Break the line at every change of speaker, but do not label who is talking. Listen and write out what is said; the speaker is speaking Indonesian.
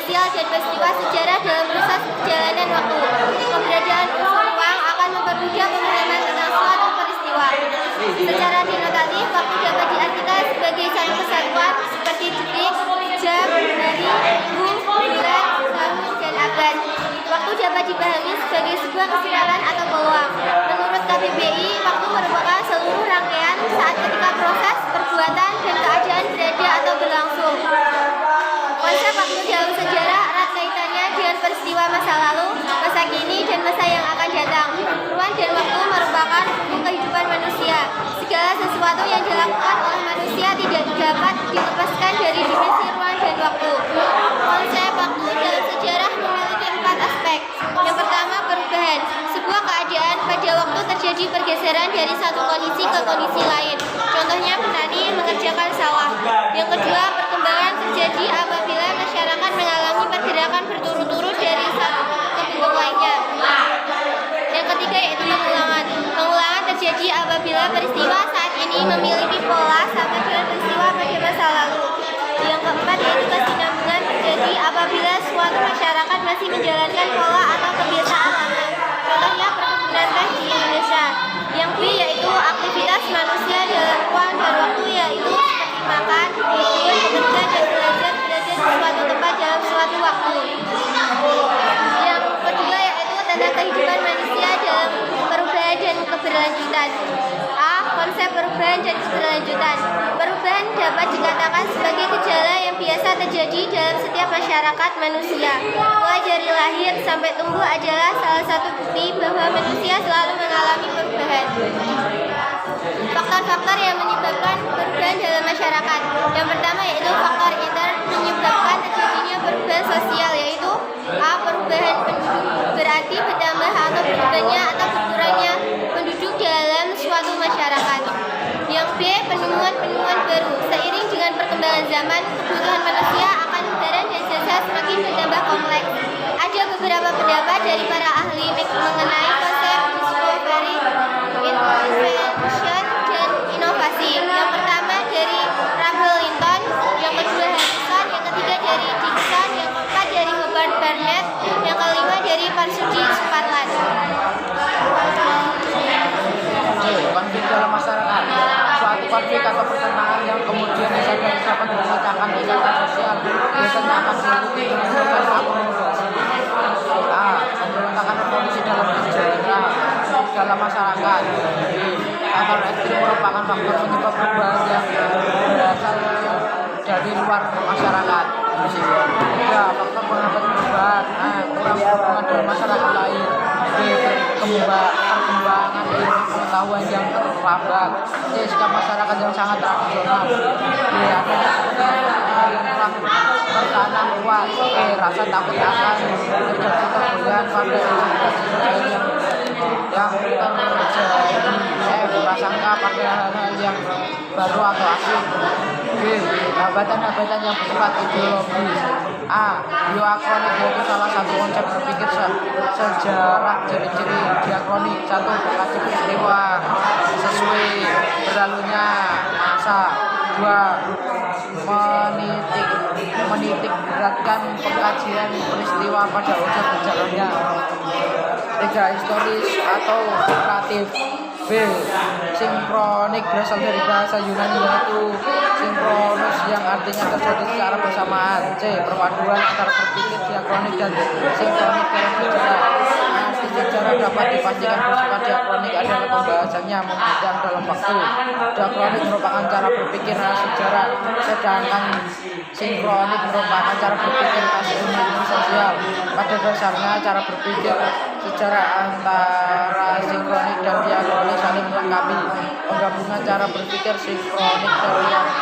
sosial dan peristiwa sejarah dalam proses perjalanan waktu. Keberadaan unsur ruang akan mempermudah pemahaman tentang suatu peristiwa. Secara denotatif, waktu dapat diartikan sebagai satu kesatuan seperti detik, jam, hari, minggu, bulan, tahun, dan abad. Waktu dapat dipahami sebagai sebuah kesimpulan atau peluang. Menurut KBBI, waktu merupakan seluruh rangkaian saat ketika proses, perbuatan, dan keadaan berada atau berlangsung. Konsep waktu dalam sejarah erat kaitannya dengan peristiwa masa lalu, masa kini, dan masa yang akan datang. Ruang dan waktu merupakan buku kehidupan manusia. Segala sesuatu yang dilakukan oleh manusia tidak dapat dilepaskan dari dimensi ruang dan waktu. Konsep waktu dalam sejarah memiliki 4 aspek. Yang pertama, perubahan. Sebuah keadaan pada waktu terjadi pergeseran dari satu kondisi ke kondisi lain. Contohnya petani mengerjakan sawah. Yang kedua, perkembangan terjadi apabila masyarakat mengalami pergerakan berturut-turut dari satu ke bentuk lainnya. Yang ketiga yaitu pengulangan. Pengulangan terjadi apabila peristiwa saat ini memiliki pola sama dengan peristiwa pada masa lalu. Yang keempat yaitu kesinambungan terjadi apabila suatu masyarakat masih menjalankan pola atau kebiasaan lama. Contohnya perkebunan teh di Indonesia. Yang B yaitu aktivitas manusia dalam ruang dan waktu, yaitu seperti makan, tidur, bekerja, dan belajar berada di suatu tempat dalam suatu waktu. Yang kedua yaitu tentang kehidupan manusia dalam perubahan dan keberlanjutan. A. Konsep perubahan dan keberlanjutan. Perubahan dapat dikatakan sebagai gejala yang biasa terjadi dalam setiap masyarakat manusia. Mulai dari lahir sampai tumbuh adalah salah satu bukti bahwa manusia selalu mengalami perubahan. Faktor-faktor yang menyebabkan perubahan dalam masyarakat. Yang pertama yaitu faktor intern menyebabkan terjadinya perubahan sosial, yaitu A. Perubahan penduduk, berarti bertambah atau berubahnya atau berkurangnya penduduk dalam suatu masyarakat. Yang B. Penemuan-penemuan baru. Seiring dengan perkembangan zaman, kebutuhan manusia akan barang dan jasa semakin bertambah kompleks. Ada beberapa pendapat dari para ahli mengenai konsep discovery, invention, dan inovasi. Yang pertama dari Rabel Linton, yang kedua Harrison, yang ketiga dari Dixon, yang keempat dari Hobart Burnett, yang kelima dari Parsudi Suparlan.
Konflik dalam masyarakat. Suatu konflik atau pertentangan yang kemudian dapat menciptakan ikatan sosial biasanya akan diikuti dengan berbagai akomodasi. A. Pemberontakan revolusi dalam sejarah dalam masyarakat. Faktor ekstrim merupakan faktor penyebab perubahan yang berasal dari luar masyarakat. Tiga. Faktor penghambat perubahan. A. Kurang dukungan dari masyarakat lain. B. Perkembangan ilmu pengetahuan yang terlambat. C. Sikap masyarakat yang sangat tradisional. D. Adanya pertahanan kuat. E. Rasa takut akan terjadi perubahan pada edukasi yang terjadi. F. Prasangka pada hal-hal yang baru atau asing. B. Hambatan-hambatan yang bersifat ideologis. A. Bioakronik yaitu salah satu konsep berpikir sejarah. Ciri-ciri diakronik. 1. Mengkaji peristiwa sesuai berlalunya masa. 2. Menitik beratkan pengkajian peristiwa pada unsur berjalannya. 3. Historis atau kreatif. B. Sinkronik berasal dari bahasa Yunani yaitu sinkronus yang artinya terjadi secara bersamaan. C. Perpaduan antara berpikir diakronik dan sinkronik dalam sejarah. Arti sejarah dapat dipastikan bersifat diakronik adalah pembahasannya memanjang dalam waktu. Diakronik merupakan cara berpikir sejarah, sedangkan sinkronik merupakan cara berpikir ilmu sosial. Pada dasarnya cara berpikir sejarah antara sinkronik dan diakronik saling melengkapi. Penggabungan cara berpikir sinkronik dan diakronik